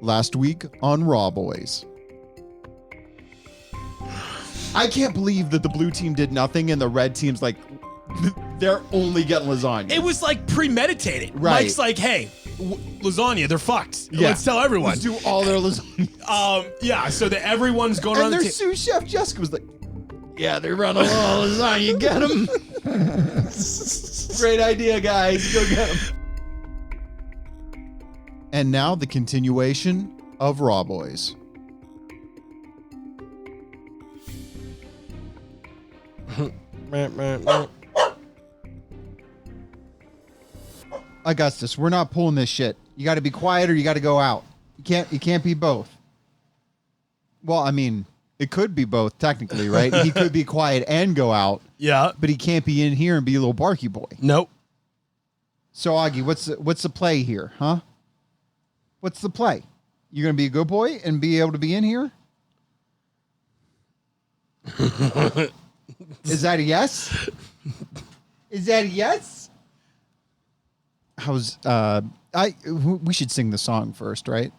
Last week on Raw Boys. I can't believe that the blue team did nothing and the red team's like, they're only getting lasagna. It was like premeditated. Right. Mike's like, hey, lasagna, they're fucked. Yeah. Let's tell everyone. Let's do all their lasagna. Yeah, so that everyone's going around And the their table. sous chef Jessica was like, yeah, they're running all lasagna. Get them. Great idea, guys. Go get them. And now the continuation of Raw Boys. Augustus, we're not pulling this shit. You got to be quiet or you got to go out. You can't be both. Well, I mean, it could be both technically, right? He could be quiet and go out. Yeah. But he can't be in here and be a little barky boy. Nope. So Augie, what's the play here, huh? What's the play? You're gonna be a good boy and be able to be in here? Is that a yes? Is that a yes? We should sing the song first, right?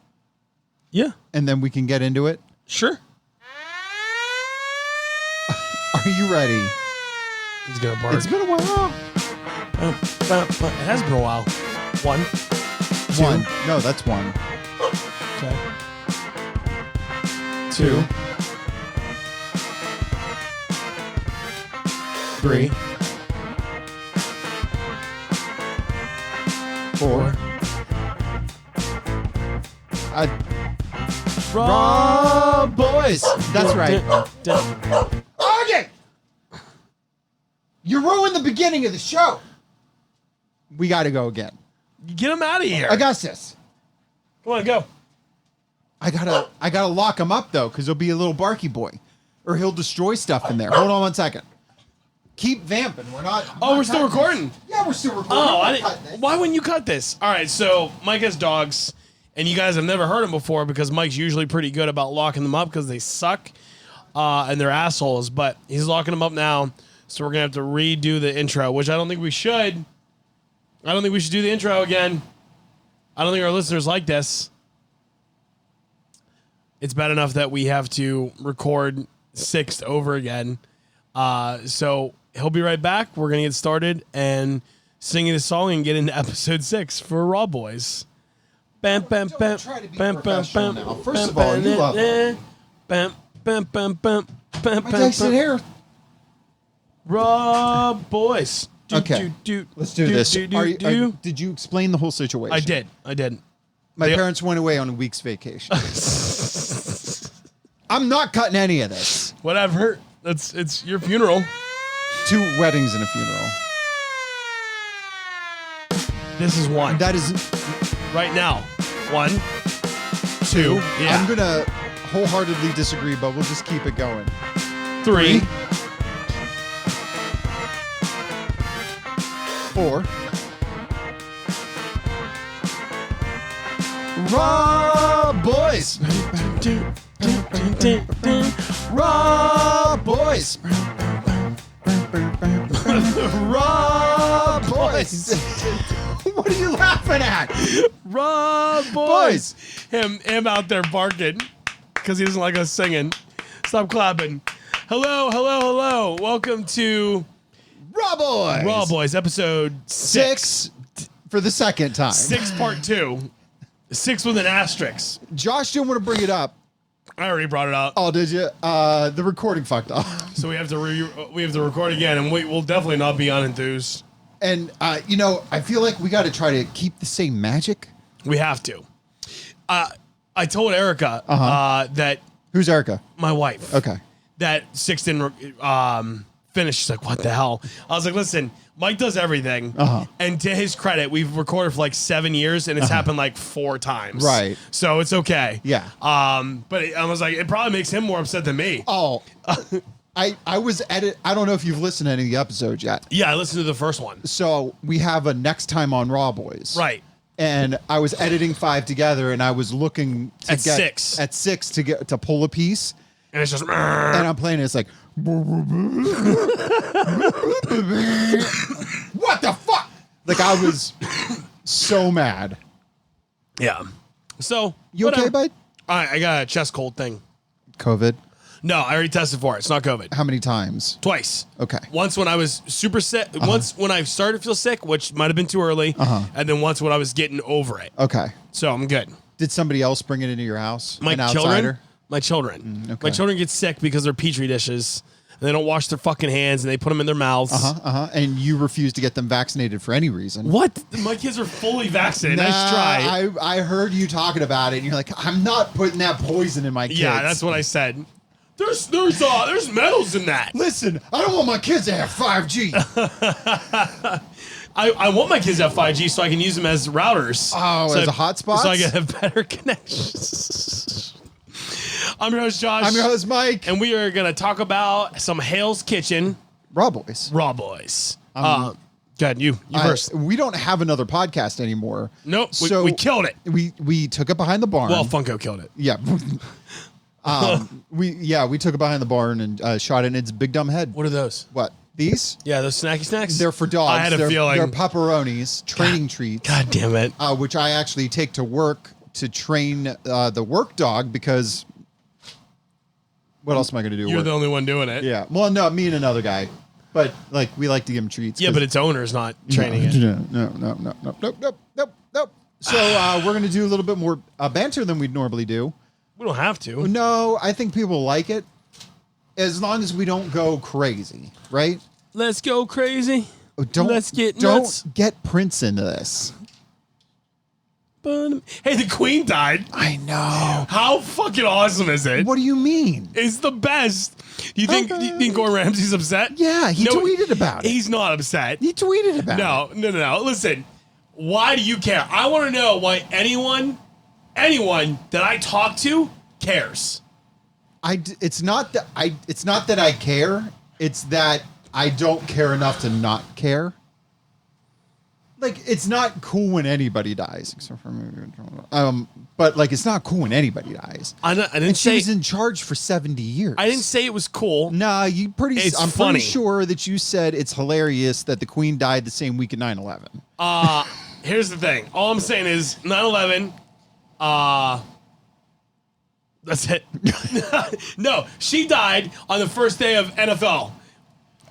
Yeah. And then we can get into it. Sure. Are you ready? He's gonna bark. It's been a while. It has been a while. One. One. No, that's one. Okay. Two. Three. Four. Raw Boys. That's right. Okay. You ruined the beginning of the show. We got to go again. Get him out of here. Augustus. Come on, go. I gotta lock him up though, because he'll be a little barky boy, or he'll destroy stuff in there. Hold on 1 second. Keep vamping. We're still recording. Yeah, we're still recording. Oh, why wouldn't you cut this? All right, so Mike has dogs, and you guys have never heard him before because Mike's usually pretty good about locking them up because they suck and they're assholes. But he's locking them up now, so we're gonna have to redo the intro, which I don't think we should. I don't think we should do the intro again. I don't think our listeners like this. It's bad enough that we have to record 6 over again. So he'll be right back. We're going to get started and singing the song and get into episode 6 for Raw Boys. Bam, bam, bam, bam, bam, bam. Now. First of all, you love it. Bam, bam, bam, bam, bam, My dice in here. Raw Boys. Okay, let's do this. Did you explain the whole situation? I did. My parents went away on a week's vacation. I'm not cutting any of this. Whatever. It's your funeral. 2 weddings and a funeral. This is 1. That is Right now. 1, 2. Yeah. I'm gonna wholeheartedly disagree, but we'll just keep it going. 3. 4. Raw Boys. Raw Boys. Raw Boys. What are you laughing at? Raw Boys. Him out there barking because he doesn't like us singing. Stop clapping. Hello. Welcome to Raw Boys. Raw Boys, episode 6 for the second time. 6 part 2. 6 with an asterisk. Josh didn't want to bring it up. I already brought it up. Oh, did you? The recording fucked up. So we have to record again, and we'll definitely not be unenthused. And I feel like we got to try to keep the same magic. We have to. I told Erica that. Who's Erica? My wife. Okay. That 6 didn't finish. She's like, what the hell? I was like, listen, Mike does everything. And to his credit, we've recorded for like 7 years and it's happened like 4 times. Right. So it's okay. Yeah. But I was like, it probably makes him more upset than me. Oh, I was I don't know if you've listened to any of the episodes yet. Yeah, I listened to the first one. So we have a next time on Raw Boys. Right. And I was editing 5 together and I was looking to at 6 to pull a piece. And it's just, and I'm playing it, it's like, what the fuck? Like I was so mad. Yeah. So You whatever. okay, bud? I got a chest cold thing. COVID? No, I already tested for it. It's not COVID. How many times? Twice. Okay. Once when I was super sick. Once when I started to feel sick, which might have been too early. And then once when I was getting over it. Okay. So I'm good. Did somebody else bring it into your house? My An children. outsider? My children. okay. My children get sick because they're petri dishes. And they don't wash their fucking hands and they put them in their mouths. And you refuse to get them vaccinated for any reason. What? My kids are fully vaccinated. Nah, Nice try. I heard you talking about it, and you're like, I'm not putting that poison in my kids. Yeah, that's what I said. There's metals in that. Listen, I don't want my kids to have 5G. I want my kids to have 5G so I can use them as routers. Oh, as a hotspot? So I can have better connections. I'm your host, Josh. I'm your host, Mike. And we are going to talk about some Hale's Kitchen. Raw Boys. Raw Boys. Go ahead, you first. We don't have another podcast anymore. Nope, So we killed it. We took it behind the barn. Well, Funko killed it. Yeah. We took it behind the barn and shot it in its big dumb head. What are those? What? These? Yeah, those snacky snacks? They're for dogs. I had a feeling. They're pepperonis, training treats. God damn it. Which I actually take to work to train the work dog because what else am I going to do? You're work? the only one doing it. Yeah. Well, no, me and another guy. But like we like to give him treats. Yeah, but its owner's not training it. No. So we're going to do a little bit more banter than we'd normally do. We don't have to. No, I think people like it as long as we don't go crazy, right? Let's go crazy. Let's get nuts. Don't get Prince into this. Hey, the Queen died. I know. How fucking awesome is it? What do you mean? It's the best. Do you think Gordon Ramsay's upset? Yeah, he tweeted about it. He's not upset. He tweeted about it. No. Listen, why do you care? I want to know why anyone that I talk to cares. It's not that I care. It's that I don't care enough to not care. Like, it's not cool when anybody dies, except for maybe, but like, it's not cool when anybody dies. I didn't and she say was in charge for 70 years. I didn't say it was cool. Nah, I'm It's pretty funny. sure that you said it's hilarious that the Queen died the same week at 9/11. Here's the thing. All I'm saying is 9/11. That's it. No, she died on the first day of NFL.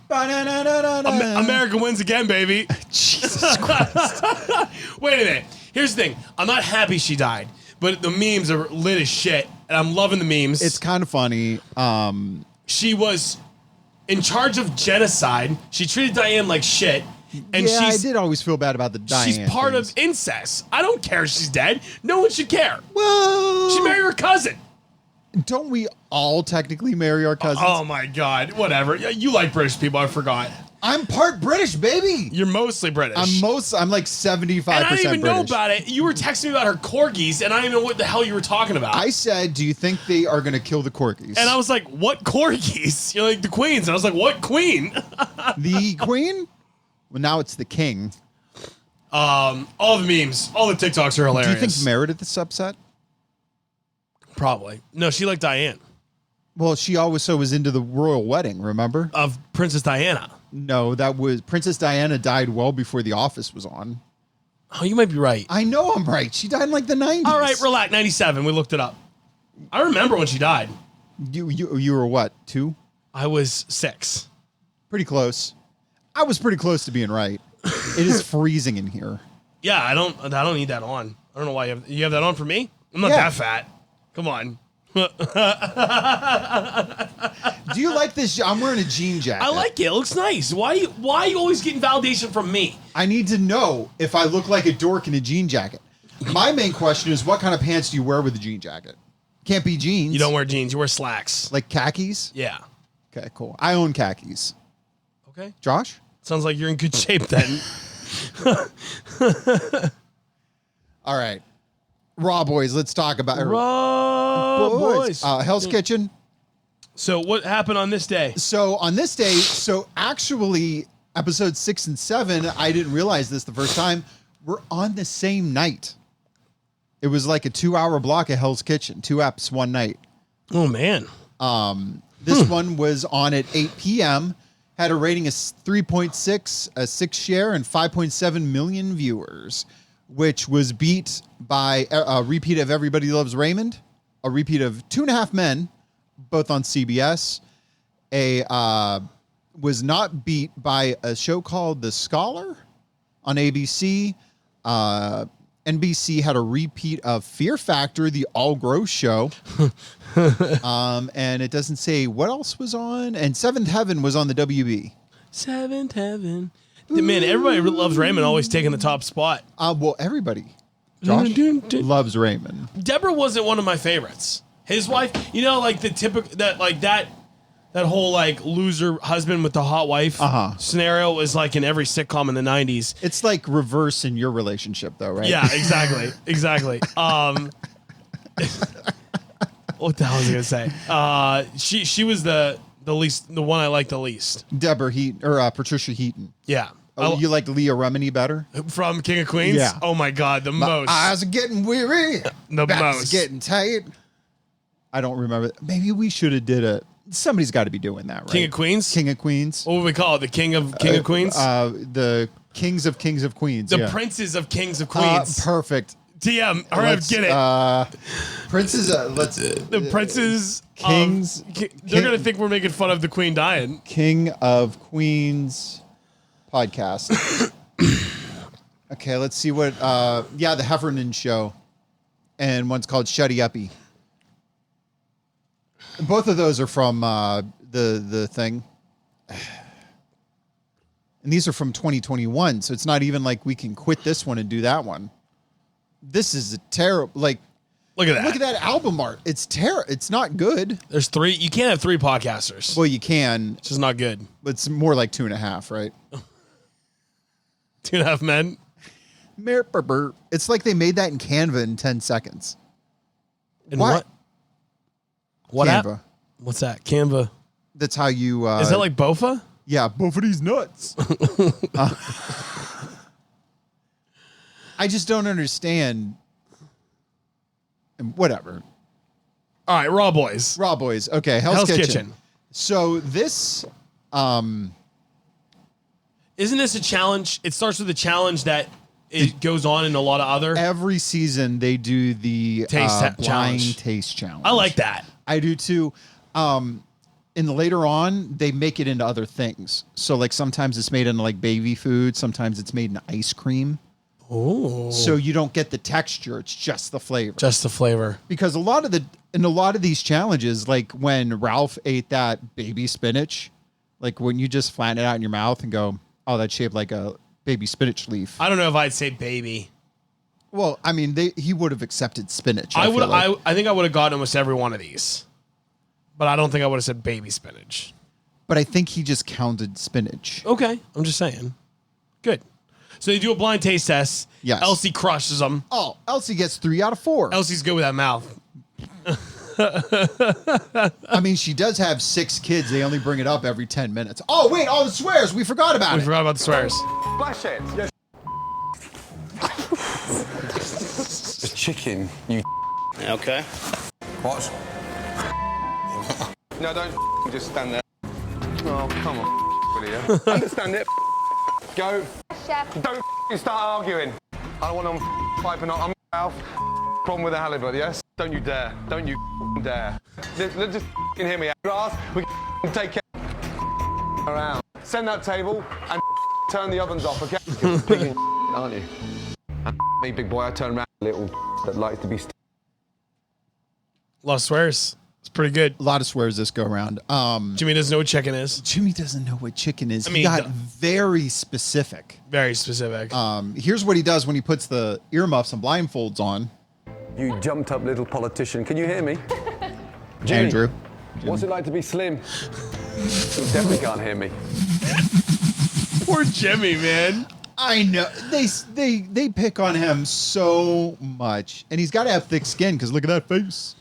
America wins again, baby. Jesus Christ. Wait a minute. Here's the thing. I'm not happy she died, but the memes are lit as shit, and I'm loving the memes. It's kind of funny. She was in charge of genocide. She treated Diane like shit. And yeah, I did always feel bad about the Diane. She's part of incest. I don't care if she's dead. No one should care. Well, She married her cousin. don't we all technically marry our cousins? Oh my God. Whatever. Yeah, you like British people. I forgot. I'm part British, baby. You're mostly British. I'm like 75% and I didn't even British. know about it. You were texting me about her corgis, and I didn't even know what the hell you were talking about. I said, do you think they are going to kill the corgis? And I was like, what corgis? You're like, the queens. And I was like, what queen? The queen? Well, now it's the king. All the memes, all the TikToks are hilarious. Do you think Meredith's upset? Probably. No, she liked Diane. Well, she also was into the royal wedding, remember? Of Princess Diana. No, that was Princess Diana died well before The Office was on. Oh, you might be right. I know I'm right. She died in like the 90s. All right, relax. 97. We looked it up. I remember when she died. You were what, 2? I was 6. Pretty close. I was pretty close to being right. It is freezing in here. Yeah, I don't need that on. I don't know why you have that on for me. I'm not that fat. Come on. Do you like this? I'm wearing a jean jacket. I like it. It looks nice. Why are you always getting validation from me? I need to know if I look like a dork in a jean jacket. My main question is, what kind of pants do you wear with a jean jacket? Can't be jeans. You don't wear jeans. You wear slacks. Like khakis? Yeah. Okay, cool. I own khakis. Okay. Josh? Sounds like you're in good shape then. All right. Raw Boys, let's talk about Raw Boys. Hell's Kitchen. So what happened on this day? So on this day, actually episode 6 and 7, I didn't realize this the first time, were on the same night. It was like a 2-hour block of Hell's Kitchen, 2 eps one night. Oh man. This one was on at 8 p.m., had a rating of 3.6, a 6 share, and 5.7 million viewers. which was beat by a repeat of Everybody Loves Raymond, a repeat of 2.5 Men, both on CBS. Was not beat by a show called The Scholar on ABC. NBC had a repeat of Fear Factor, the All Gross show. And it doesn't say what else was on. And Seventh Heaven was on the WB. Seventh Heaven. Man, everybody loves Raymond always taking the top spot. Well, everybody. Josh loves Raymond. Deborah wasn't one of my favorites. His wife, like the typical that whole like loser husband with the hot wife scenario was like in every sitcom in the 90s. It's like reverse in your relationship though, right? Yeah, exactly. What the hell was I gonna say? She was the one I liked the least. Deborah Heaton or Patricia Heaton. Yeah. Oh, you like Leah Remini better? From King of Queens? Yeah. Oh my God, My eyes are getting weary. The Back's most. getting tight. I don't remember. Maybe we should have did somebody's got to be doing that, right? King of Queens? King of Queens. What would we call it? The King of Queens? The Kings of Queens. The Princes of Kings of Queens. Perfect. TM, hurry up, get it. Princes, the Princes Kings. They're going to think we're making fun of the Queen dying. King of Queens podcast. Okay, let's see what, the Heffernan Show. And one's called Shutty Uppy. Both of those are from the thing. And these are from 2021, so it's not even like we can quit this one and do that one. This is a terrible, like, look at that. Look at that album art. It's It's not good. There's 3. You can't have 3 podcasters. Well, you can. It's just not good. But it's more like 2.5, right? 2.5 Men. It's like they made that in Canva in 10 seconds. And what? What Canva. app? What's that? Canva. That's how you... Is that like Bofa? Yeah, both of these nuts. I just don't understand. Whatever. All right, Raw Boys. Raw Boys. Okay, Hell's Kitchen. So this... Isn't this a challenge? It starts with a challenge that it goes on in a lot of other... Every season they do the blind challenge. taste challenge. I like that. I do too. In the later on, they make it into other things. So like sometimes it's made into like baby food. Sometimes it's made in ice cream. Oh. So you don't get the texture. It's just the flavor. Just the flavor. Because in a lot of these challenges, like when Ralph ate that baby spinach, like when you just flatten it out in your mouth and go, oh, that's shaped like a baby spinach leaf. I don't know if I'd say baby. Well, I mean, he would have accepted spinach. I think I would have gotten almost every one of these. But I don't think I would have said baby spinach. But I think he just counted spinach. Okay. I'm just saying. Good. So they do a blind taste test. Yes. Elsie crushes them. Oh, Elsie gets 3 out of 4. Elsie's good with that mouth. I mean, she does have 6 kids. They only bring it up every 10 minutes. Oh, wait, all the swears. We forgot about it. We forgot about the swears. Flash it. Yes. The chicken, you. Okay. What? No, don't just stand there. Oh, come on, will you? Understand it. Go. Chef. Don't start arguing. I don't want them piping on. I'm Ralph. Problem with the halibut, yes? Don't you dare. Don't you dare. Just hear me out. Grass, we take care around. Send that table and turn the ovens off, okay? You're picking aren't you? And me, big boy, I turn around a little that likes to be... A lot of swears. It's pretty good. A lot of swears this go around. Jimmy doesn't know what chicken is. Jimmy doesn't know what chicken is. I mean, he got very specific. Very specific. Here's what he does when he puts the earmuffs and blindfolds on. You jumped up little politician. Can you hear me? Jimmy, Andrew. What's it like to be slim? You definitely can't hear me. Poor Jimmy, man. I know. They pick on him so much. And he's got to have thick skin because look at that face.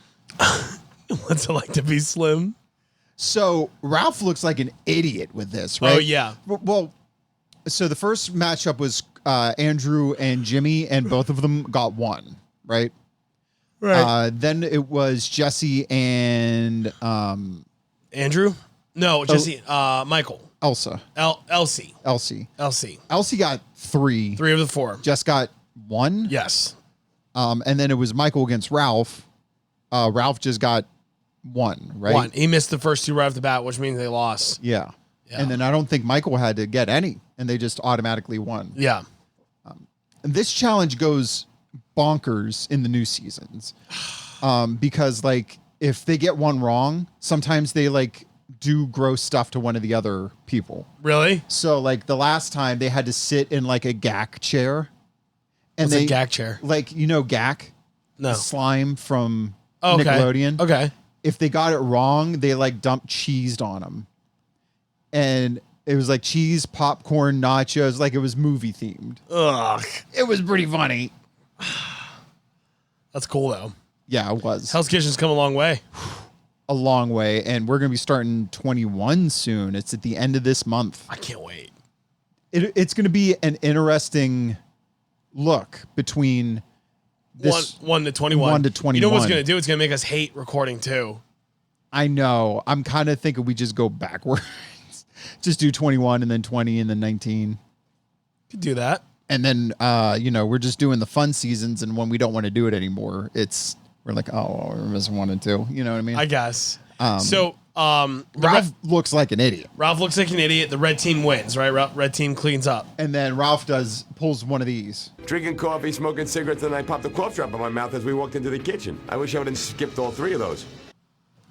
What's it like to be slim? So Ralph looks like an idiot with this, right? Oh, yeah. Well, so the first matchup was Andrew and Jimmy, and both of them got 1, right? Right. Then it was Jesse and Andrew? No, Jesse. Michael. Elsa. Elsie. Elsie. Elsie. Elsie got 3. 3 of the 4. Jess got 1. Yes. And then it was Michael against Ralph. Ralph just got 1, right? 1. He missed the first 2 right off the bat, which means they lost. Yeah. Yeah. And then I don't think Michael had to get any, and they just automatically won. Yeah. And this challenge goes bonkers in the new seasons. Because like if they get one wrong, sometimes they like do gross stuff to one of the other people. Really? So like the last time they had to sit in like a GAC chair. And What's a GAC chair? Like, you know, GAC? No. The slime from Okay. Nickelodeon. Okay. If they got it wrong, they like dumped cheese on them. And it was like cheese, popcorn, nachos, like it was movie themed. Ugh. It was pretty funny. That's cool though. Yeah, it was. Hell's Kitchen's come a long way. A long way. And we're going to be starting 21 soon. It's at the end of this month. I can't wait. It's going to be an interesting look between this 1 to 21. 1 to 21. You know what's going to do? It's going to make us hate recording too. I know. I'm kind of thinking we just go backwards. Just do 21 and then 20 and then 19. Could do that. And then, you know, we're just doing the fun seasons. And when we don't want to do it anymore, we're like, oh, we're missing 1 and 2. You know what I mean? I guess. Ralph looks like an idiot. Ralph looks like an idiot. The red team wins, right? Red team cleans up. And then Ralph pulls one of these. Drinking coffee, smoking cigarettes, and I popped a cough drop in my mouth as we walked into the kitchen. I wish I would have skipped all 3 of those.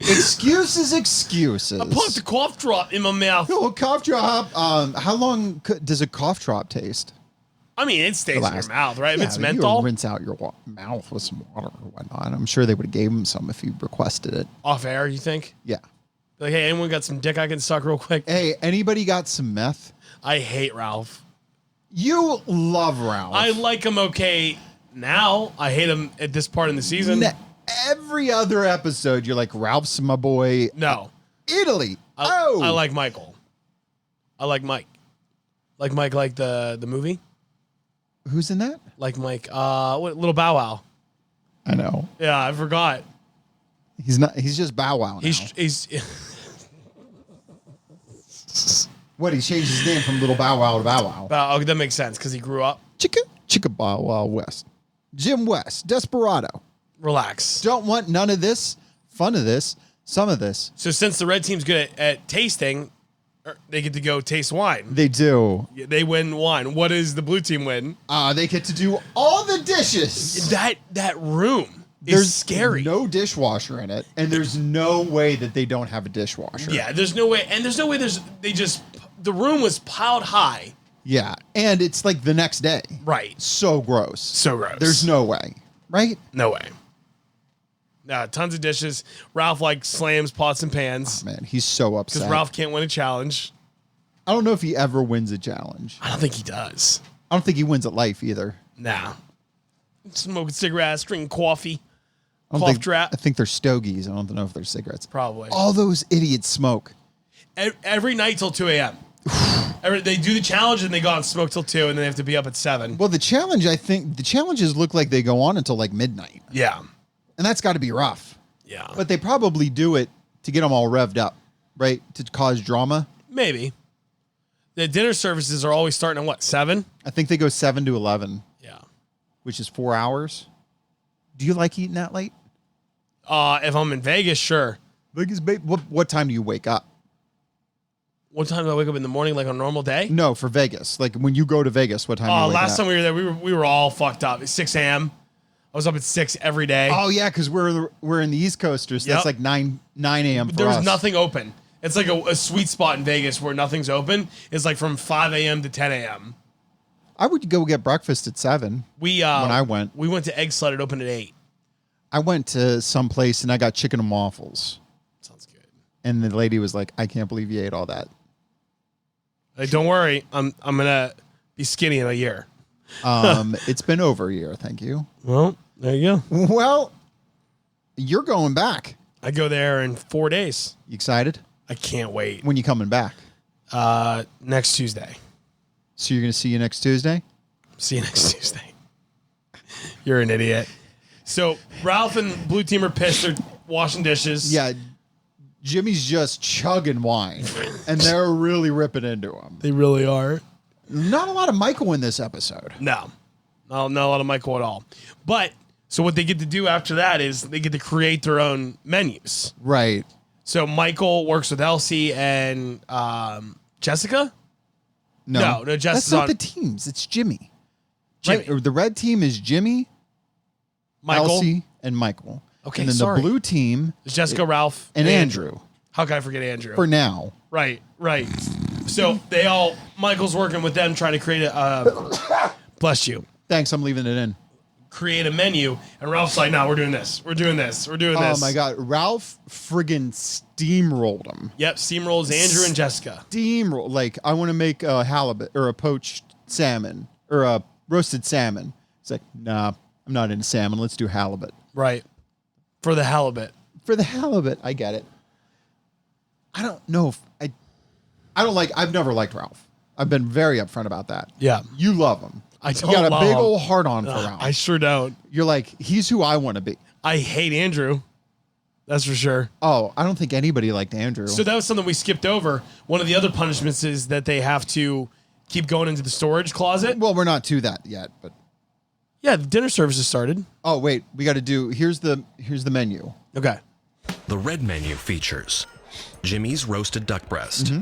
Excuses. I popped a cough drop in my mouth. Oh, cough drop. How long does a cough drop taste? I mean, it stays in your mouth, right? Yeah, if it's you menthol. rinse out your mouth with some water or whatnot. I'm sure they would have gave him some if he requested it. Off air, you think? Yeah. Like, hey, anyone got some dick I can suck real quick? Hey, anybody got some meth? I hate Ralph. You love Ralph. I like him okay now. I hate him at this part in the season. Every other episode, you're like, Ralph's my boy. No. Italy. I like Michael. I like Mike. Like Mike, like the movie? Who's in that? Like Mike, what, Little Bow Wow. I know. Yeah, I forgot. He's not. He's just Bow Wow now. He's What? He changed his name from Little Bow Wow to Bow Wow. that makes sense because he grew up. Chicka Bow Wow West. Jim West. Desperado. Relax. Don't want none of this. Fun of this. Some of this. So since the red team's good at tasting, they get to go taste wine. They do. They win wine. What does the blue team win? They get to do all the dishes. That room There's is scary. no dishwasher in it, and there's no way that they don't have a dishwasher. Yeah, there's no way, and there's no way. The room was piled high. Yeah, and it's like the next day. Right. So gross. So gross. There's no way, right? No way. Tons of dishes. Ralph like slams pots and pans. Oh, man, he's so upset. Because Ralph can't win a challenge. I don't know if he ever wins a challenge. I don't think he does. I don't think he wins at life either. Nah. Smoking cigarettes, drinking coffee. I Cough drop. I think they're stogies. I don't know if they're cigarettes. Probably. All those idiots smoke. Every night till 2 a.m. They do the challenge and they go out and smoke till 2 and then they have to be up at 7. Well, the challenges look like they go on until like midnight. Yeah. And that's got to be rough. Yeah. But they probably do it to get them all revved up, right? To cause drama. Maybe. The dinner services are always starting at what, 7? I think they go 7 to 11. Yeah. Which is 4 hours. Do you like eating that late? If I'm in Vegas, sure. Vegas, what time do you wake up? What time do I wake up in the morning, like on a normal day? No, for Vegas. Like when you go to Vegas, what time do you wake last up? time we were there, we were all fucked up. It's 6 a.m. I was up at 6 every day. Oh yeah, because we're in the East Coasters. So Yep. that's like 9 a.m. for There was us. nothing open. It's like a sweet spot in Vegas where nothing's open. It's like from 5 a.m. to 10 a.m. I would go get breakfast at 7. When I went, we went to Egg Slut. It opened at 8. I went to some place and I got chicken and waffles. Sounds good. And the lady was like, "I can't believe you ate all that." Hey, don't worry, I'm gonna be skinny in a year. It's been over a year, thank you. Well, there you go. Well, you're going back. I go there in 4 days. You excited? I can't wait. When you coming back? Next Tuesday. So you're going to see you next Tuesday? See you next Tuesday. You're an idiot. So Ralph and Blue Team are pissed. They're washing dishes. Yeah. Jimmy's just chugging wine, and they're really ripping into him. They really are. Not a lot of Michael in this episode. No, Not a lot of Michael at all. But so what they get to do after that is they get to create their own menus. Right. So Michael works with Elsie and Jessica. No, Jessica's that's not on the teams. It's Jimmy. Jimmy. Right? The red team is Jimmy, Michael, Elsie, and Michael. Okay, and then sorry. the blue team It's Jessica, Ralph, and Andrew. How can I forget Andrew? For now. Right. So Michael's working with them trying to create bless you. Thanks, I'm leaving it in. Create a menu, and Ralph's like, no, we're doing this. We're doing this. Oh my God. Ralph friggin' steamrolled him. Yep, steamrolls Andrew and Jessica. Steamroll. Like, I want to make a halibut or a poached salmon or a roasted salmon. It's like, nah, I'm not into salmon. Let's do halibut. Right. For the halibut. For the halibut, I get it. I don't know if I've never liked Ralph. I've been very upfront about that. Yeah. You love him. I don't You got a love big him. old heart on for Ralph. I sure don't. You're like, he's who I want to be. I hate Andrew. That's for sure. Oh, I don't think anybody liked Andrew. So that was something we skipped over. One of the other punishments is that they have to keep going into the storage closet. Well, we're not to that yet, but Yeah, the dinner service has started. oh wait, we got to do. Here's the menu. Okay. The red menu features Jimmy's roasted duck breast,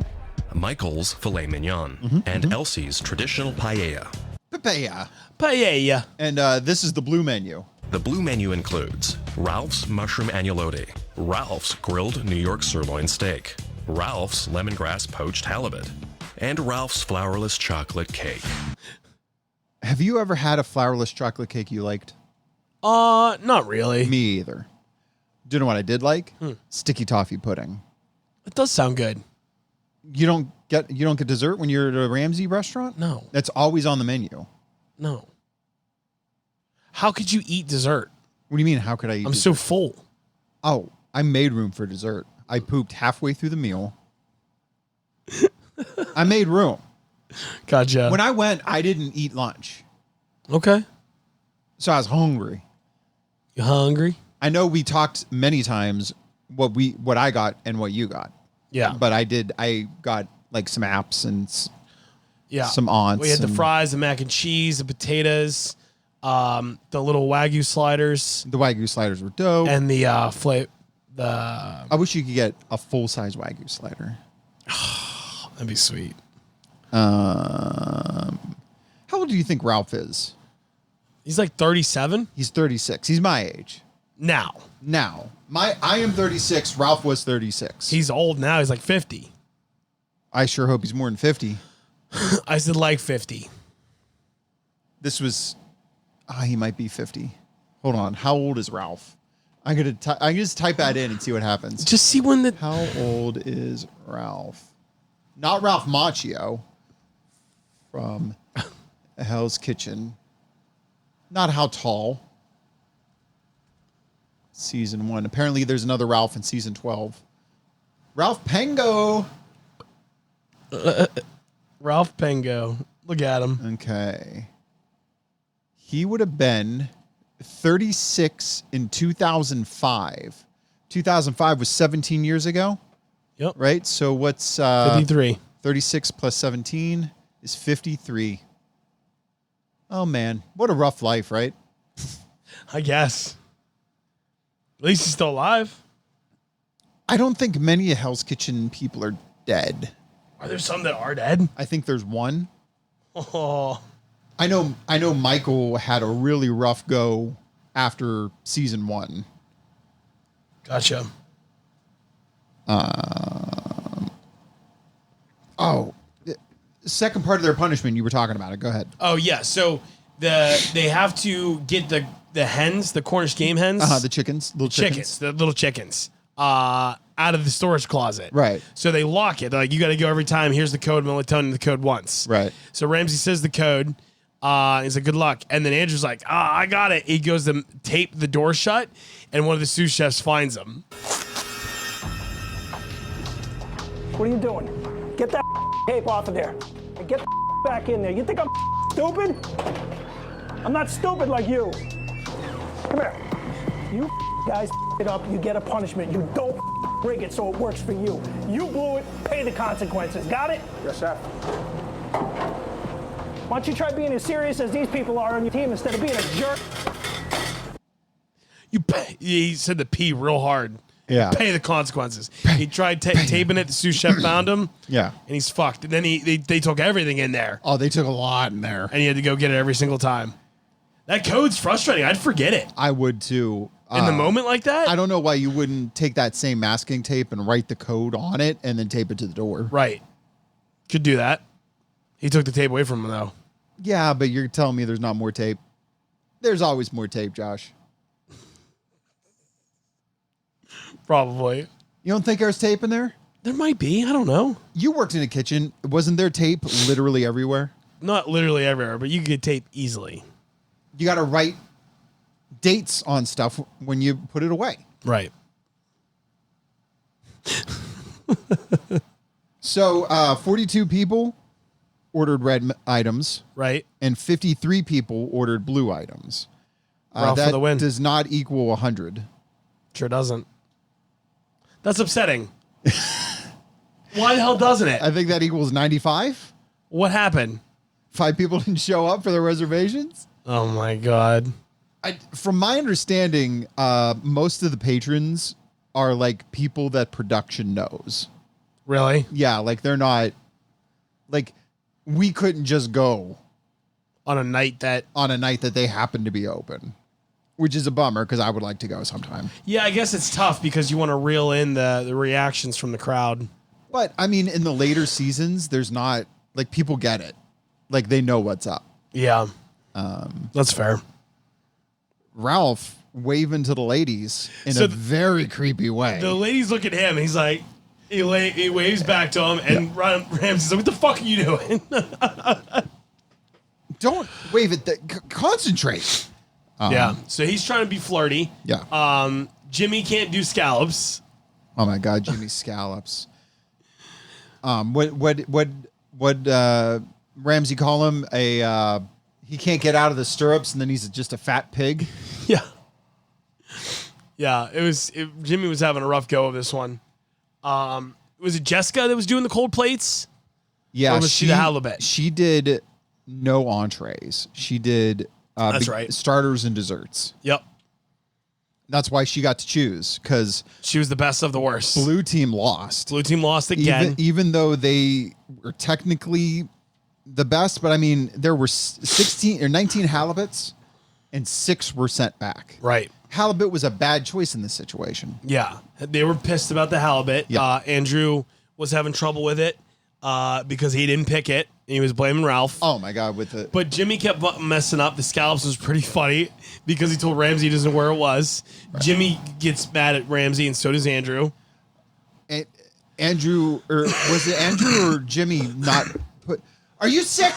Michael's filet mignon, and Elsie's traditional paella. Papaya. Paella. And this is the blue menu. The blue menu includes Ralph's mushroom agnolotti, Ralph's grilled New York sirloin steak, Ralph's lemongrass poached halibut, and Ralph's flourless chocolate cake. Have you ever had a flourless chocolate cake you liked? Not really. Me either. Do you know what I did like? Sticky toffee pudding. It does sound good. You don't get dessert when you're at a Ramsay restaurant? No. That's always on the menu. No. How could you eat dessert? What do you mean? How could I eat? I'm dessert? so full. Oh, I made room for dessert. I pooped halfway through the meal. I made room. Gotcha. When I went, I didn't eat lunch. Okay. So I was hungry. You hungry? I know we talked many times what I got and what you got. Yeah. But I got like some apps and Yeah. some aunts. We had the and fries, the mac and cheese, the potatoes, the little Wagyu sliders, the Wagyu sliders were dope. and the I wish you could get a full-size Wagyu slider. that'd be sweet. How old do you think Ralph is? He's like 37 He's 36. He's my age. now. Now, I am 36. Ralph was 36. He's old now. He's like 50. I sure hope he's more than 50. I said like 50. This was, he might be 50. Hold on. How old is Ralph? I can just type that in and see what happens. Just see when the How old is Ralph? Not Ralph Macchio from Hell's Kitchen. Not how tall. Season 1. Apparently there's another Ralph in season 12. Ralph Pengo. Ralph Pengo. Look at him. Okay. He would have been 36 in 2005. 2005 was 17 years ago, Yep. right? So what's 53. 36 plus 17 is 53. Oh, man. What a rough life, right? I guess. At least he's still alive. I don't think many of Hell's Kitchen people are dead. Are there some that are dead? I think there's one. Oh. I know Michael had a really rough go after season 1. Gotcha. Second part of their punishment, you were talking about it. Go ahead. Oh yeah. So they have to get the hens, the Cornish game hens, The chickens, little chickens. the little chickens, out of the storage closet. Right. So they lock it. They're like, you got to go every time. Here's the code. I'm only telling you the code once. Right. So Ramsey says the code. He's like, good luck. And then Andrew's like, I got it. He goes to tape the door shut, and one of the sous chefs finds him. What are you doing? Get that tape off of there. And get the back in there. You think I'm stupid? I'm not stupid like you. Come here. You guys it up, you get a punishment. You don't rig it so it works for you. You blew it, pay the consequences. Got it? Yes, sir. Why don't you try being as serious as these people are on your team instead of being a jerk? He said the P real hard. Yeah. Pay the consequences. He tried taping it. The sous chef found him. Yeah. And he's fucked. And then they took everything in there. Oh, they took a lot in there. And he had to go get it every single time. That code's frustrating. I'd forget it. I would too. In the moment like that? I don't know why you wouldn't take that same masking tape and write the code on it and then tape it to the door. Right. Could do that. He took the tape away from him, though. Yeah, but you're telling me there's not more tape. There's always more tape, Josh. Probably. You don't think there's tape in there? There might be. I don't know. You worked in a kitchen. Wasn't there tape literally everywhere? Not literally everywhere, but you could get tape easily. You got to write dates on stuff when you put it away. Right. So 42 people ordered red items. Right. And 53 people ordered blue items. Ralph for that the win. does not equal 100. Sure doesn't. That's upsetting. Why the hell doesn't it? I think that equals 95. What happened? 5 people didn't show up for their reservations. Oh my God. From my understanding, most of the patrons are like people that production knows. Really? Yeah, like they're not like we couldn't just go On a night that they happen to be open, which is a bummer because I would like to go sometime. Yeah, I guess it's tough because you want to reel in the reactions from the crowd. But I mean, in the later seasons, there's not like people get it, like they know what's up. Yeah, that's fair. Ralph waving to the ladies in a very creepy way. The ladies look at him. And he's like, he waves back to him, and Ramsey's like, "What the fuck are you doing?" Don't wave at the concentrate. Yeah. So he's trying to be flirty. Yeah. Jimmy can't do scallops. Oh my God, Jimmy scallops. What Ramsey call him? He can't get out of the stirrups, and then he's just a fat pig. Yeah. Yeah. Jimmy was having a rough go of this one. Was it Jessica that was doing the cold plates? Yeah. Or was she the halibut? She did no entrees. She did That's right. starters and desserts. Yep. That's why she got to choose, because she was the best of the worst. Blue team lost. Blue team lost again. Even though they were technically the best, but I mean, there were 16 or 19 halibuts and 6 were sent back. Right. Halibut was a bad choice in this situation. Yeah. They were pissed about the halibut. Yeah. Andrew was having trouble with it because he didn't pick it. And he was blaming Ralph. Oh my God, with it. But Jimmy kept messing up. The scallops was pretty funny because he told Ramsey he doesn't know where it was. Right. Jimmy gets mad at Ramsey, and so does Andrew. And Andrew, or was it Andrew or Jimmy not put... Are you sick?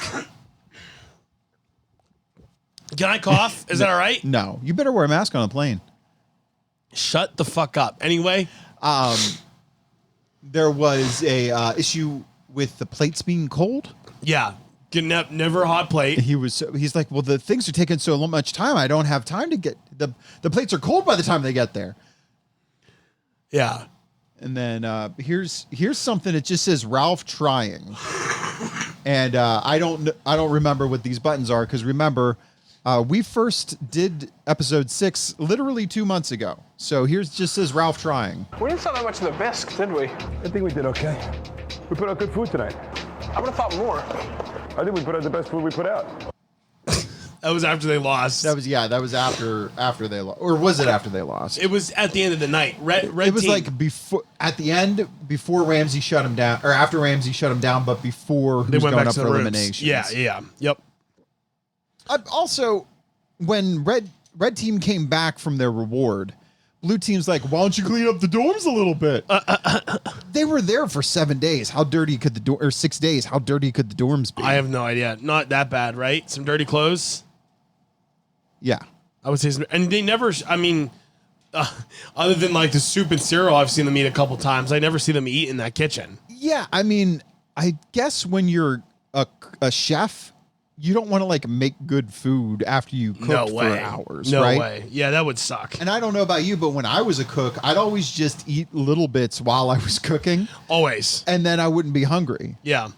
Can I cough? Is that all right? No. You better wear a mask on a plane. Shut the fuck up. Anyway. There was a issue with the plates being cold. Yeah. Never a hot plate. He's like, well, the things are taking so much time. I don't have time to get... The plates are cold by the time they get there. Yeah. And then here's something. It just says Ralph trying. And I don't remember what these buttons are, because remember, we first did episode 6 literally 2 months ago. So here's just says Ralph trying. We didn't sell that much of the bisque, did we? I think we did okay. We put out good food tonight. I would have thought more. I think we put out the best food we put out. That was after they lost. That was after they lost. Or was it after they lost? It was at the end of the night. Red it was team. like at the end, before Ramsey shut him down, or after Ramsey shut him down, but before they who's went going back up to for the eliminations. Yeah. Yep. Also, when red team came back from their reward, blue team's like, why don't you clean up the dorms a little bit? They were there for 7 days. How dirty could or 6 days? How dirty could the dorms be? I have no idea. Not that bad, right? Some dirty clothes. Yeah. I would say some, and they never, I mean, other than like the soup and cereal, I've seen them eat a couple times. I never see them eat in that kitchen. Yeah. I mean, I guess when you're a chef, you don't want to like make good food after you cook for hours, no right? No way. Yeah, that would suck. And I don't know about you, but when I was a cook, I'd always just eat little bits while I was cooking. Always. And then I wouldn't be hungry. Yeah.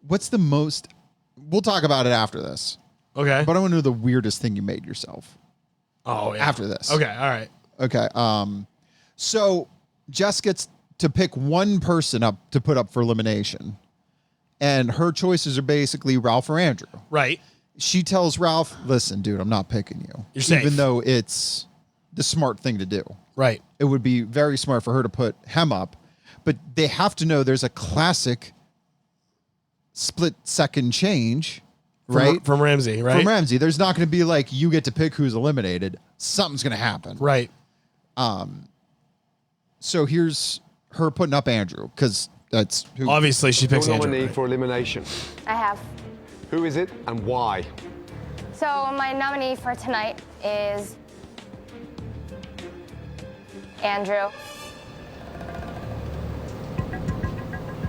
What's we'll talk about it after this. Okay. But I want to know the weirdest thing you made yourself. Oh, yeah. After this. Okay. All right. Okay. So Jess gets to pick one person up to put up for elimination. And her choices are basically Ralph or Andrew. Right. She tells Ralph, listen, dude, I'm not picking you. You're safe. Even though it's the smart thing to do. Right. It would be very smart for her to put him up. But they have to know there's a classic split second change, right? From Ramsey, right? From Ramsey. There's not going to be like, you get to pick who's eliminated. Something's going to happen. Right. So here's her putting up Andrew, because that's who. Obviously, she picks Your Andrew. nominee Right. for elimination. I have. Who is it and why? So my nominee for tonight is Andrew.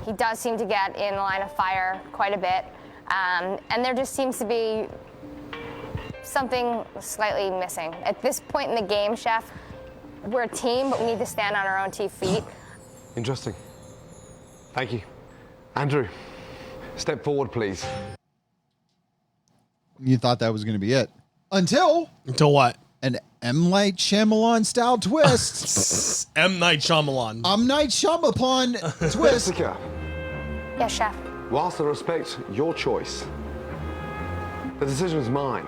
He does seem to get in the line of fire quite a bit. And there just seems to be something slightly missing. At this point in the game, Chef, we're a team, but we need to stand on our own 2 feet. Interesting. Thank you. Andrew, step forward, please. You thought that was going to be it. Until what? an M. Night Shyamalan style twist. M. Night Shyamalan. M. Night Shyamalan twist. Jessica, Yes, Chef. whilst I respect your choice, the decision is mine.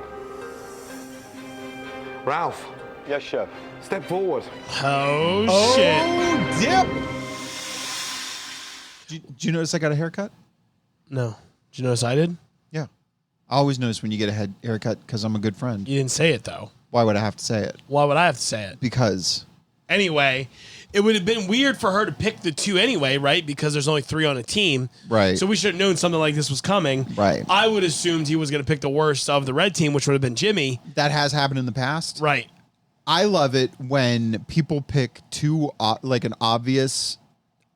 Ralph. Yes, Chef. Step forward. Oh, shit. Oh, dip. Did you notice I got a haircut? No. Did you notice I did? Yeah. I always notice when you get a haircut because I'm a good friend. You didn't say it, though. Why would I have to say it? Why would I have to say it? Because. Anyway, it would have been weird for her to pick the 2 anyway, right? Because there's only 3 on a team. Right. So we should have known something like this was coming. Right. I would have assumed he was going to pick the worst of the red team, which would have been Jimmy. That has happened in the past. Right. I love it when people pick 2, like an obvious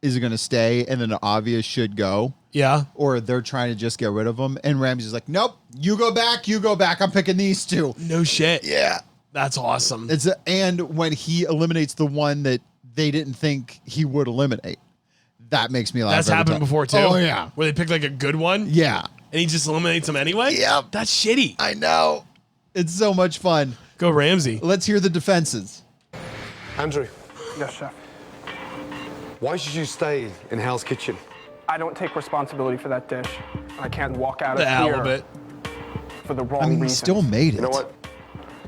is going to stay and then an obvious should go. Yeah. Or they're trying to just get rid of them. And Ramsey's like, nope, you go back. I'm picking these 2. No shit. Yeah. That's awesome. And when he eliminates the one that they didn't think he would eliminate, that makes me laugh. That's every happened time. before, too. Oh, yeah. Where they pick like a good one. Yeah. And he just eliminates them anyway? Yep. That's shitty. I know. It's so much fun. Go Ramsey. Let's hear the defenses. Andrew, Yes, Chef. why should you stay in Hal's kitchen? I don't take responsibility for that dish. I can't walk out of The here halibut. for the wrong I mean, he reasons. still made it. You know what?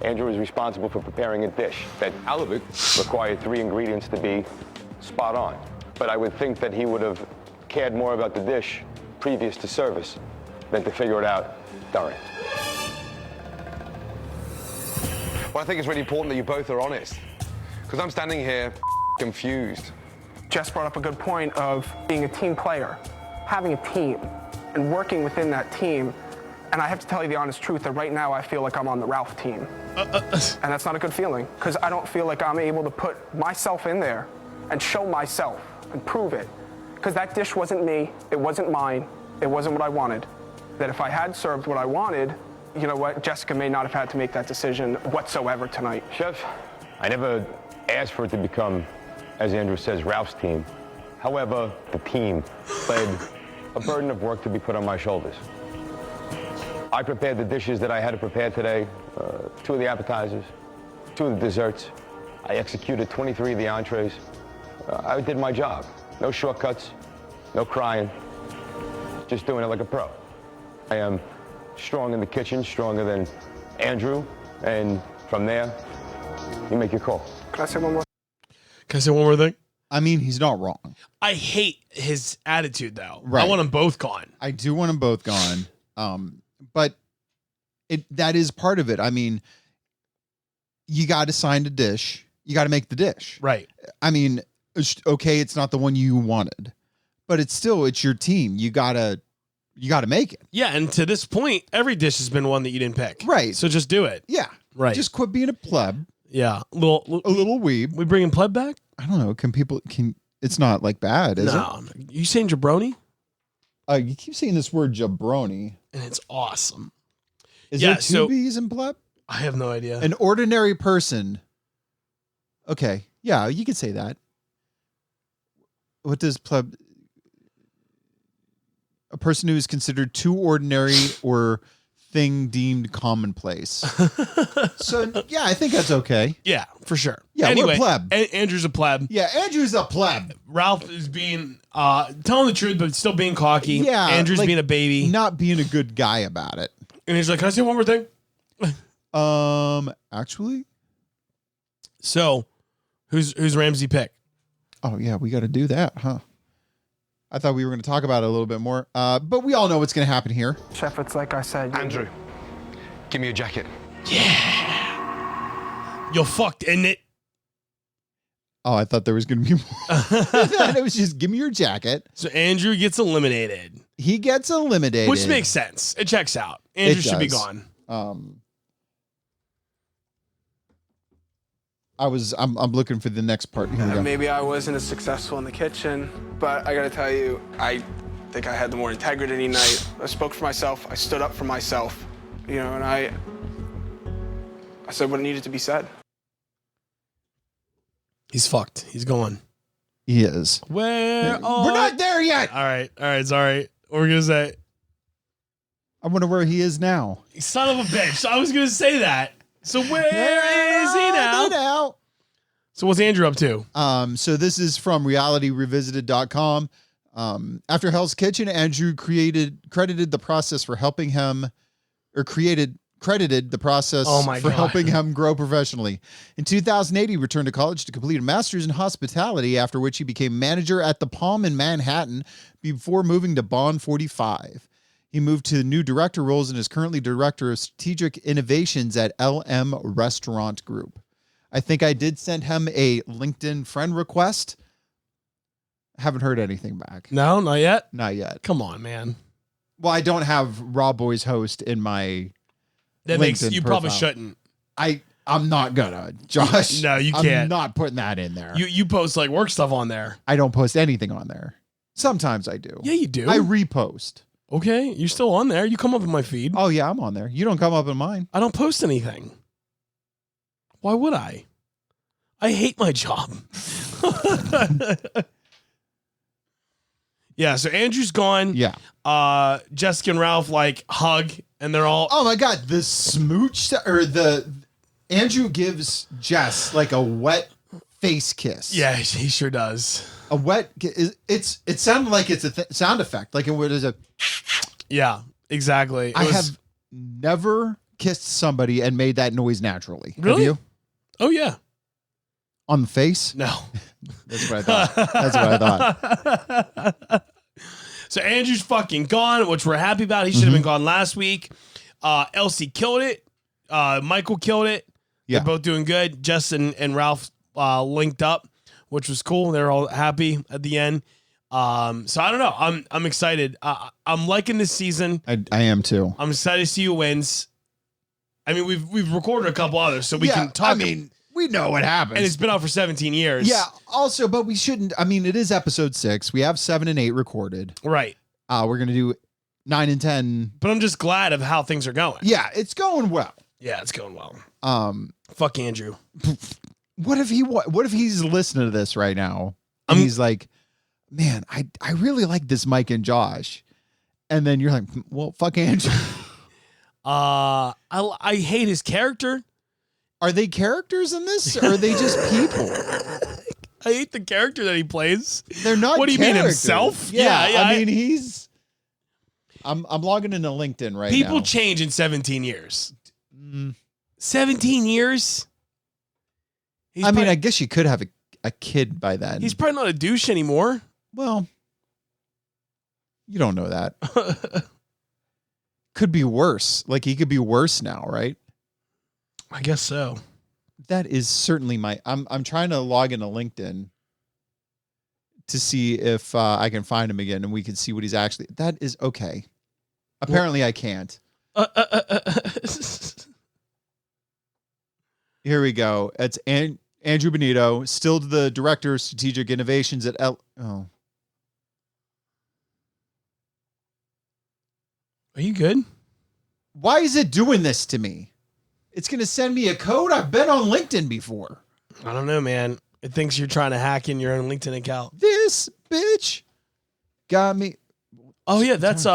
Andrew is responsible for preparing a dish that halibut required 3 ingredients to be spot on. But I would think that he would have cared more about the dish previous to service than to figure it out during. Well, I think it's really important that you both are honest. Because I'm standing here confused. Jess brought up a good point of being a team player, having a team, and working within that team. And I have to tell you the honest truth that right now I feel like I'm on the Ralph team. And that's not a good feeling, because I don't feel like I'm able to put myself in there and show myself and prove it. Because that dish wasn't me, it wasn't mine, it wasn't what I wanted. That if I had served what I wanted, you know what, Jessica may not have had to make that decision whatsoever tonight. Chef, I never asked for it to become, as Andrew says, Ralph's team. However, the team led a burden of work to be put on my shoulders. I prepared the dishes that I had to prepare today, 2 of the appetizers, 2 of the desserts. I executed 23 of the entrees. I did my job. No shortcuts, no crying, just doing it like a pro. I am strong in the kitchen, stronger than Andrew, and from there, you make your call. Can I say one more? Can I say one more thing? I mean, he's not wrong. I hate his attitude, though. Right. I want them both gone. I do want them both gone. But that is part of it. I mean, you got to sign the dish. You got to make the dish. Right. I mean, okay, it's not the one you wanted, but it's your team. You gotta make it. Yeah, and to this point, every dish has been one that you didn't pick. Right. So just do it. Yeah. Right. Just quit being a pleb, Yeah. a little weeb. We bringing pleb back? I don't know. It's not like bad, is it? No. You saying jabroni? You keep saying this word jabroni. And it's awesome. Is Yeah, there 2 so- B's in pleb? I have no idea. An ordinary person. Okay. Yeah, you could say that. What does pleb? A person who is considered too ordinary or thing deemed commonplace. So, yeah, I think that's okay. Yeah, for sure. Yeah, anyway, we're pleb. Andrew's a pleb. Yeah, Andrew's a pleb. Ralph is being telling the truth, but still being cocky. Yeah, Andrew's like, being a baby, not being a good guy about it. And he's like, "Can I say one more thing?" Actually, so who's Ramsey pick? Oh yeah, we got to do that, huh? I thought we were going to talk about it a little bit more, but we all know what's going to happen here. Chef, it's like I said. Andrew, give me a jacket. You're fucked, isn't it? Oh, I thought there was going to be more. It was just, give me your jacket. So Andrew gets eliminated. He gets eliminated. Which makes sense. It checks out. Andrew should be gone. I'm looking for the next part. Here we go. Maybe I wasn't as successful in the kitchen, but I gotta tell you, I think I had the more integrity tonight. I spoke for myself. I stood up for myself, and I said what needed to be said. He's fucked. He's gone. He is. We're not there yet. All right. Sorry. What we're gonna say? I wonder where he is now. Son of a bitch. I was gonna say that. So where is he now? So what's Andrew up to? So this is from realityrevisited.com. After Hell's Kitchen, Andrew credited the process for helping him, or credited the process helping him grow professionally. In 2008, he returned to college to complete a master's in hospitality, after which he became manager at the Palm in Manhattan before moving to Bond 45. He moved to new director roles and is currently director of strategic innovations at LM Restaurant Group. I think I did send him a LinkedIn friend request. Haven't heard anything back. No, not yet? Not yet. Come on, man. Well, I don't have Raw Boys host in my That LinkedIn makes you profile. probably shouldn't. I'm not gonna, Josh. No, you can't. I'm not putting that in there. You post like work stuff on there. I don't post anything on there. Sometimes I do. Yeah, you do. I repost. Okay, you're still on there. You come up in my feed. Oh yeah, I'm on there. You don't come up in mine. I don't post anything. Why would I? I hate my job. Yeah, so Andrew's gone. Yeah. Jessica and Ralph like hug, and they're all. Oh my god, the smooch or Andrew gives Jess like a wet face kiss. Yeah, he sure does. A wet. It sounded like it's a sound effect. Like it was a. Yeah, exactly. I have never kissed somebody and made that noise naturally. Really? Have you? Oh yeah. On the face? No. That's what I thought. That's what I thought. So Andrew's fucking gone, which we're happy about. He should have been gone last week. Elsie killed it. Michael killed it. Yeah. They're both doing good. Jess and Ralph linked up, which was cool. They're all happy at the end. So I don't know. I'm excited. I'm liking this season. I am too. I'm excited to see who wins. I mean, we've recorded a couple others, so we can talk. I mean, we know what happens. And it's been out for 17 years. Yeah. Also, but we shouldn't. I mean, it is episode 6. We have 7 and 8 recorded. Right. We're gonna do 9 and 10. But I'm just glad of how things are going. Yeah, it's going well. Yeah, it's going well. Fuck Andrew. What if he's listening to this right now? And he's like, man, I really like this Mike and Josh. And then you're like, well, fuck Andrew. I hate his character. Are they characters in this, or are they just people? I hate the character that he plays. They're not. What do you mean, himself? Yeah, I mean, he's. I'm logging into LinkedIn right now. People change in 17 years. 17 years. I guess you could have a kid by then. He's probably not a douche anymore. Well, you don't know that. Could be worse. Like he could be worse now, right? I guess so. That is certainly I'm trying to log into LinkedIn to see if I can find him again and we can see what he's actually. That is okay. Apparently I can't. Here we go. It's Andrew Benito, still the director of strategic innovations at Oh. Are you good? Why is it doing this to me? It's going to send me a code. I've been on LinkedIn before. I don't know, man. It thinks you're trying to hack in your own LinkedIn account. This bitch got me. Oh yeah, that's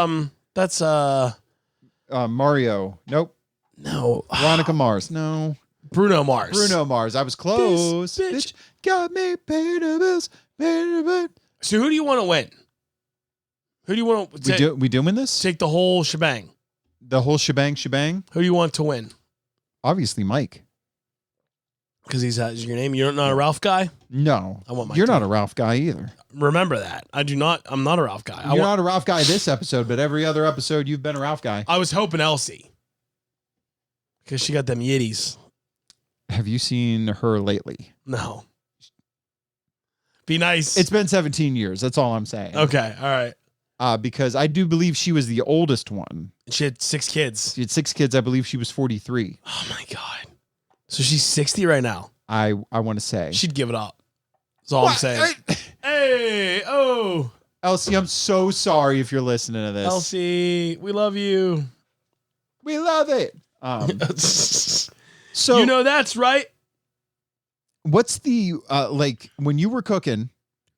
Mario. Nope. no Veronica Mars. No. Bruno Mars. Bruno Mars. I was close. This bitch got me paid a bills. So who do you want to win? Who do you want to We doing this? take the whole shebang? The whole shebang. Who do you want to win? Obviously, Mike. Because he's your name. You're not a Ralph guy. No, I want Mike. you're not a Ralph guy either. Remember that. I do not. I'm not a Ralph guy. You're not a Ralph guy this episode, but every other episode you've been a Ralph guy. I was hoping Elsie, because she got them yitties. Have you seen her lately? No. Be nice. It's been 17 years. That's all I'm saying. Okay. All right. Because I do believe she was the oldest one. She had 6 kids. She had 6 kids. I believe she was 43. Oh my God. So she's 60 right now. I want to say. She'd give it up. That's all I'm saying. Hey, oh. Elsie, I'm so sorry if you're listening to this. Elsie, we love you. We love it. So you know that's right. What's the like when you were cooking,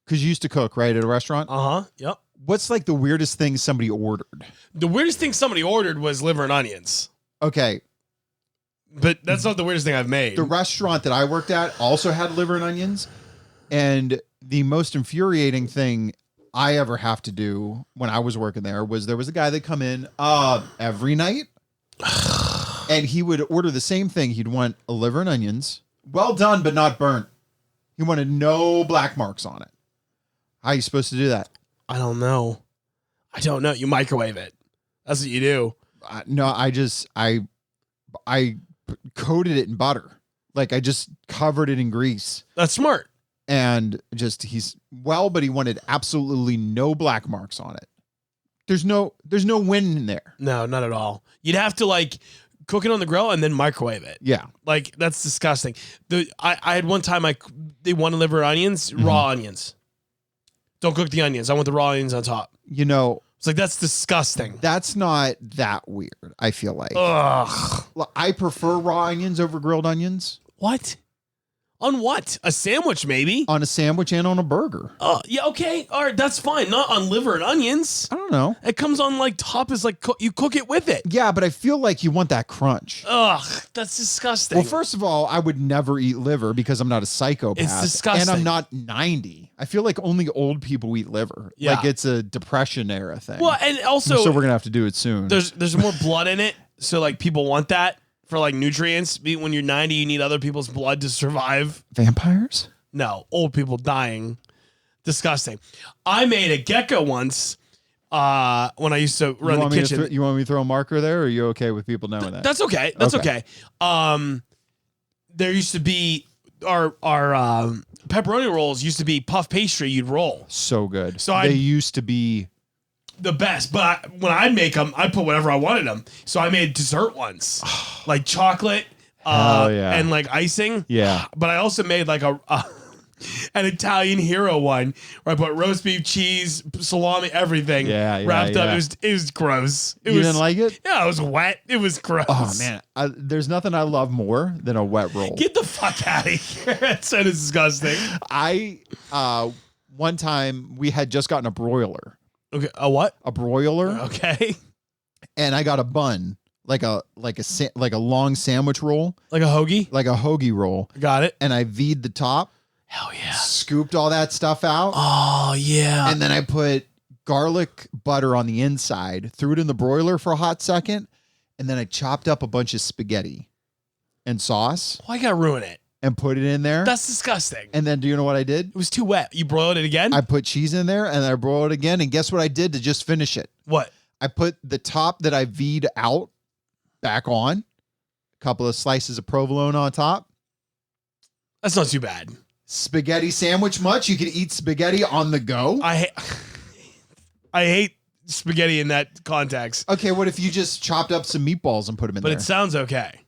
because you used to cook, right, at a restaurant? Uh-huh. Yep. What's like the weirdest thing somebody ordered? The weirdest thing somebody ordered was liver and onions. Okay. But that's not the weirdest thing I've made. The restaurant that I worked at also had liver and onions. And the most infuriating thing I ever have to do when I was working there was a guy that come in every night. And he would order the same thing. He'd want a liver and onions. Well done, but not burnt. He wanted no black marks on it. How are you supposed to do that? I don't know. You microwave it. That's what you do. No, I coated it in butter. Like I just covered it in grease. That's smart. And but he wanted absolutely no black marks on it. There's no win in there. No, not at all. You'd have to like cook it on the grill and then microwave it. Yeah. Like that's disgusting. I had one time they wanted liver onions, raw onions. Don't cook the onions. I want the raw onions on top. You know, it's like that's disgusting. That's not that weird, I feel like. Ugh. I prefer raw onions over grilled onions. What? On what? A sandwich, maybe? On a sandwich and on a burger. Yeah, okay. All right, that's fine. Not on liver and onions. I don't know. It comes on like top is like you cook it with it. Yeah, but I feel like you want that crunch. Ugh, that's disgusting. Well, first of all, I would never eat liver because I'm not a psychopath. It's disgusting. And I'm not 90. I feel like only old people eat liver. Yeah. Like it's a depression era thing. Well, and also so we're going to have to do it soon. There's more blood in it. So like people want that. For like nutrients, when you're 90, you need other people's blood to survive. Vampires? No, old people dying. Disgusting. I made a gecko once when I used to run the kitchen. You want me to throw a marker there, or are you okay with people knowing that? That's okay. That's okay. There used to be our pepperoni rolls used to be puff pastry you'd roll. So good. So they used to be the best, but when I'd make them, I'd put whatever I wanted them. So I made dessert ones, like chocolate, and like icing. Yeah. But I also made like an Italian hero one where I put roast beef, cheese, salami, everything wrapped up. It was gross. You didn't like it? Yeah, it was wet. It was gross. Oh man, there's nothing I love more than a wet roll. Get the fuck out of here. That's so disgusting. One time we had just gotten a broiler. Okay, a what? A broiler. Okay. And I got a bun, like a long sandwich roll, like a hoagie roll. Got it. And I V'd the top. Hell yeah. Scooped all that stuff out. Oh yeah. And then I put garlic butter on the inside, threw it in the broiler for a hot second, and then I chopped up a bunch of spaghetti and sauce. Why you gotta ruin it? And put it in there. That's disgusting. And then do you know what I did? It was too wet. You broiled it again? I put cheese in there and I broiled it again. And guess what I did to just finish it? What? I put the top that I V'd out back on. A couple of slices of provolone on top. That's not too bad. Spaghetti sandwich much? You can eat spaghetti on the go? I hate spaghetti in that context. Okay, what if you just chopped up some meatballs and put them in there? But it sounds okay.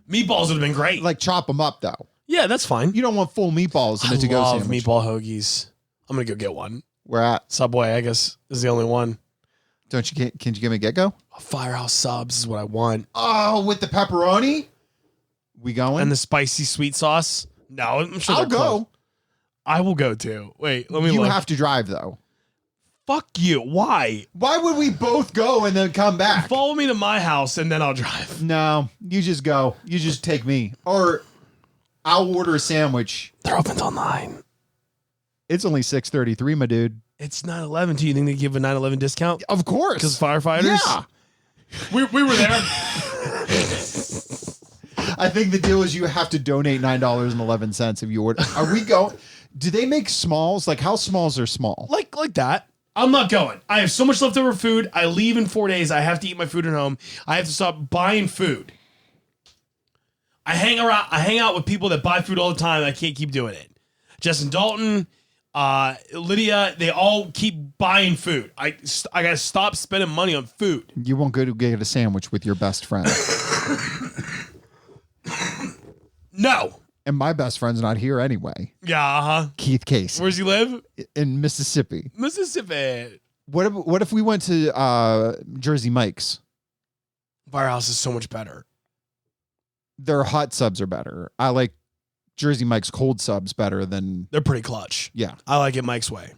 Meatballs would have been great. Like chop them up though. Yeah, that's fine. You don't want full meatballs in a to-go love sandwich. meatball hoagies. I'm gonna go get one. Where at? Subway, I guess, is the only one. Can you give me a get-go? Firehouse subs is what I want. Oh, with the pepperoni? We going? And the spicy sweet sauce? No, I'm sure I'll they're go. close. I will go too. Wait, let me You look. have to drive though. Fuck you. Why? Why would we both go and then come back? Follow me to my house and then I'll drive. No, you just go. You just take me. Or I'll order a sandwich. They're open till 9. It's only 6:33, my dude. It's 9/11. Do you think they give a 9/11 discount? Of course. Because firefighters? Yeah. We were there. I think the deal is you have to donate $9.11 if you order. Are we going? Do they make smalls? Like, how smalls are small? Like that. I'm not going. I have so much leftover food. I leave in 4 days. I have to eat my food at home. I have to stop buying food. I hang out with people that buy food all the time. I can't keep doing it. Justin Dalton, Lydia, they all keep buying food. I gotta stop spending money on food. You won't go to get a sandwich with your best friend. No. And my best friend's not here anyway. Yeah, Keith Casey. Where's he live? In Mississippi. Mississippi. What if we went to Jersey Mike's? Firehouse is so much better. Their hot subs are better. I like Jersey Mike's cold subs better than... They're pretty clutch. Yeah. I like it Mike's way.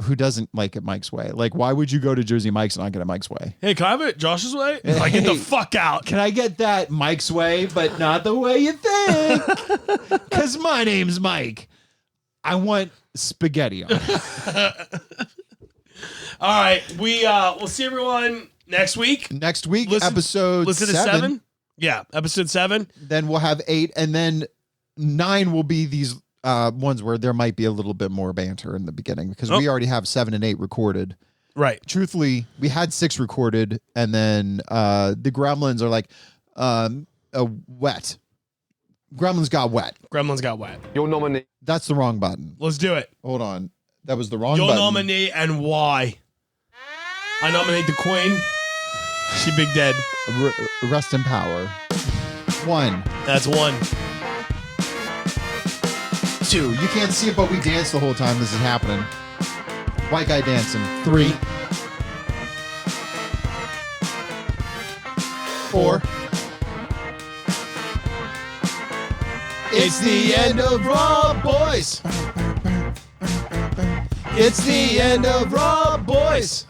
Who doesn't like it Mike's way? Like, why would you go to Jersey Mike's and not get it Mike's way? Hey, can I have it Josh's way? Like, get the fuck out. Can I get that Mike's way, but not the way you think? Because my name's Mike. I want spaghetti on it. All right. We'll see everyone next week. Next week, episode 7. Yeah, episode 7. Then we'll have 8, and then 9 will be these ones where there might be a little bit more banter in the beginning because we already have 7 and 8 recorded. Right. Truthfully, we had 6 recorded, and then the gremlins are like wet. Gremlins got wet. Gremlins got wet. Your nominee. That's the wrong button. Let's do it. Hold on. That was the wrong Your button. nominee and why? I nominate the Queen. She big dead. Rest in power. 1. That's 1. 2. You can't see it, but we dance the whole time this is happening. White guy dancing. 3. 4. It's the end of Raw, boys. It's the end of Raw, boys.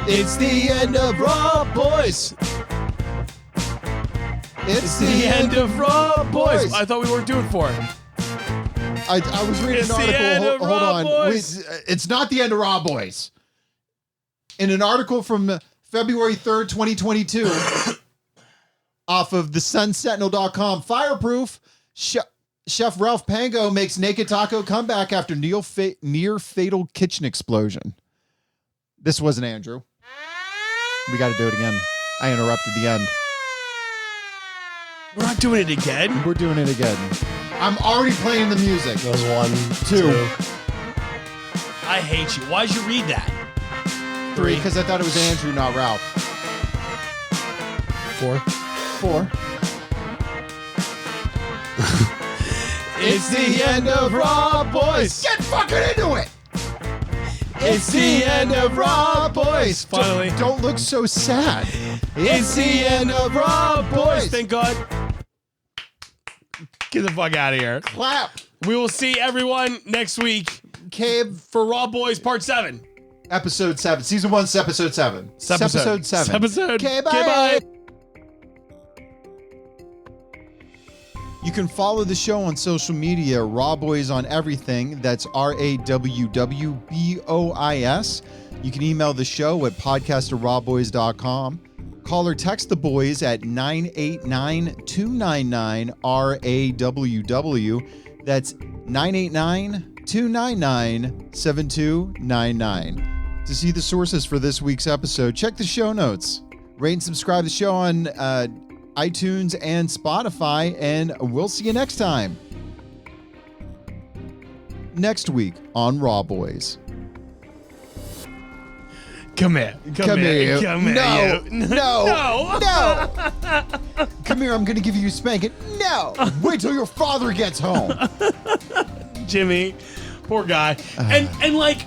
It's the end of Raw, boys. It's the end of Raw, boys. I thought we weren't doing 4. I was reading It's an the article. end of Hold Raw on. Boys. It's not the end of Raw Boys. In an article from February 3rd, 2022, off of the sunsentinel.com, Fireproof, Chef Ralph Pango makes Naked Taco comeback after near fatal kitchen explosion. This wasn't Andrew. We got to do it again. I interrupted the end. We're not doing it again. We're doing it again. I'm already playing the music. That was 1, 2. I hate you. Why'd you read that? 3, because I thought it was Andrew, not Ralph. 4. 4. It's the end of Raw, boys. Get fucking into it. It's the end of Raw, boys. Finally. Don't look so sad. It's the end of Raw, boys. Thank God. Get the fuck out of here. Clap. We will see everyone next week. Cabe for Raw Boys Part 7. Episode 7. Season 1, episode 7. Episode 7. Episode. Okay, bye. Okay, bye. You can follow the show on social media, Raw Boys on everything. That's RAWWBOIS. You can email the show at podcast@rawboys.com. Call or text the boys at 989-299-RAWW. That's 989-299-7299. To see the sources for this week's episode, check the show notes. Rate and subscribe to the show on iTunes and Spotify, and we'll see you next time. Next week on Raw Boys. Come here. Come here. No. No. No. Come here. I'm going to give you a spanking. No. Wait till your father gets home. Jimmy. Poor guy. And like,